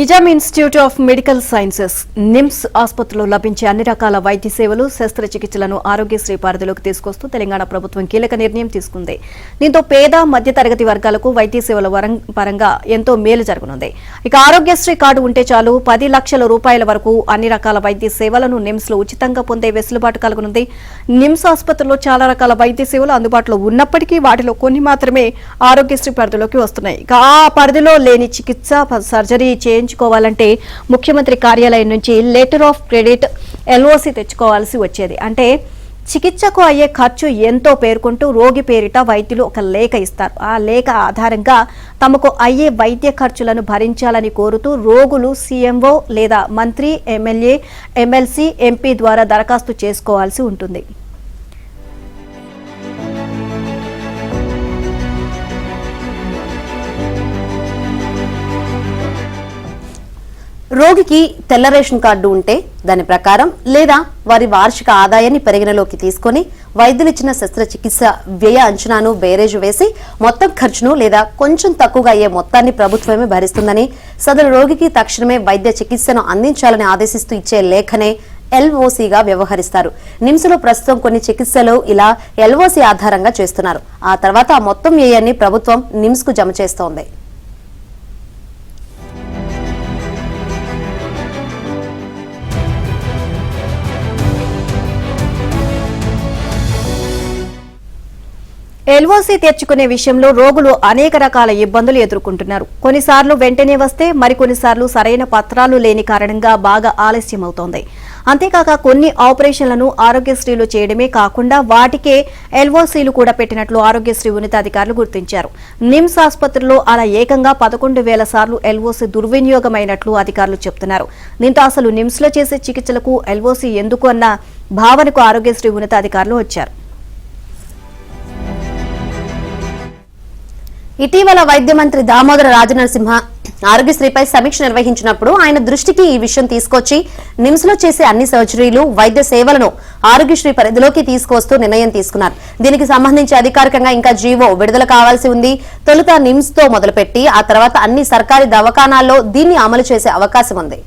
Nizam institute of medical sciences NIMS ఆసుపత్రిలో లభించే అన్ని రకాల వైద్య సేవలు శస్త్రచికిత్సలను ఆరోగ్యశ్రీ పరిధిలోకి తీసుకొస్తూ తెలంగాణ ప్రభుత్వం కీలక నిర్ణయం తీసుకుంది. దీంతో పేద మధ్యతరగతి వర్గాలకు వైద్య సేవల పరంగా ఎంతో మేలు జరగనుంది. ఇక ఆరోగ్యశ్రీ కార్డు ఉంటే చాలు 10 లక్షల రూపాయల వరకు అన్ని రకాల వైద్య సేవలను నిమ్స్ లో ఉచితంగా పొందే వెసులుబాటు కలగనుంది. నిమ్స్ ఆసుపత్రిలో చాలా రకాల వైద్య సేవలు అందుబాటులో ఉన్నప్పటికీ వాటిలో కొన్ని మాత్రమే ఆరోగ్యశ్రీ పరిధిలోకి వస్తున్నాయి. ఇక ఆ పరిధిలో లేని చికిత్స సర్జరీ చేయించుకోవాలంటే ముఖ్యమంత్రి కార్యాలయం నుంచి లెటర్ ఆఫ్ క్రెడిట్ ఎల్ఓసి తెచ్చుకోవాల్సి వచ్చేది. అంటే చికిత్సకు అయ్యే ఖర్చు ఎంతో పేర్కొంటూ రోగి పేరిట వైద్యులు ఒక లేఖ ఇస్తారు. ఆ లేఖ ఆధారంగా తమకు అయ్యే వైద్య ఖర్చులను భరించాలని కోరుతూ రోగులు సీఎంఓ లేదా మంత్రి, ఎమ్మెల్యే, ఎమ్మెల్సీ, ఎంపీ ద్వారా దరఖాస్తు చేసుకోవాల్సి ఉంటుంది. రోగికి తెల్ల రేషన్ కార్డు ఉంటే దాని ప్రకారం లేదా వారి వార్షిక ఆదాయాన్ని పరిగణలోకి తీసుకుని వైద్యులిచ్చిన శస్త్రచికిత్స వ్యయ అంచనాను బేరేజు వేసి మొత్తం ఖర్చును లేదా కొంచెం తక్కువగా అయ్యే మొత్తాన్ని ప్రభుత్వమే భరిస్తుందని, సదరు రోగికి తక్షణమే వైద్య చికిత్సను అందించాలని ఆదేశిస్తూ ఇచ్చే లేఖనే ఎల్ఓసీగా వ్యవహరిస్తారు. నిమ్స్ లో ప్రస్తుతం కొన్ని చికిత్సలు ఇలా ఎల్ఓసీ ఆధారంగా చేస్తున్నారు. ఆ తర్వాత ఆ మొత్తం వ్యయాన్ని ప్రభుత్వం నిమ్స్ కు జమ చేస్తోంది. ఎల్ఓసీ తెచ్చుకునే విషయంలో రోగులు అనేక రకాల ఇబ్బందులు ఎదుర్కొంటున్నారు. కొన్నిసార్లు వెంటనే వస్తే మరికొన్నిసార్లు సరైన పత్రాలు లేని కారణంగా బాగా ఆలస్యమవుతోంది. అంతేకాక కొన్ని ఆపరేషన్లను ఆరోగ్యశ్రీలో చేయడమే కాకుండా వాటికే ఎల్ఓసీలు కూడా పెట్టినట్లు ఆరోగ్యశ్రీ ఉన్నతాధికారులు గుర్తించారు. నిమ్స్ ఆసుపత్రిలో అలా ఏకంగా 11,000 సార్లు ఎల్ఓసీ దుర్వినియోగమైనట్లు అధికారులు చెబుతున్నారు. దీంతో అసలు నిమ్స్ లో చేసే చికిత్సలకు ఎల్ఓసీ ఎందుకు అన్న భావనకు ఆరోగ్యశ్రీ ఉన్నతాధికారులు వచ్చారు. ఇటీవల వైద్య మంత్రి దామోదర రాజనరసింహ ఆరోగ్యశ్రీపై సమీక్ష నిర్వహించినప్పుడు ఆయన దృష్టికి ఈ విషయం తీసుకొచ్చి నిమ్స్ లో చేసే అన్ని సర్జరీలు, వైద్య సేవలను ఆరోగ్యశ్రీ పరిధిలోకి తీసుకొస్తూ నిర్ణయం తీసుకున్నారు. దీనికి సంబంధించి అధికారికంగా ఇంకా జీవో విడుదల కావాల్సి ఉంది. తొలుత నిమ్స్ తో మొదలుపెట్టి ఆ తర్వాత అన్ని సర్కారీ దవాఖానాల్లో దీన్ని అమలు చేసే అవకాశం ఉంది.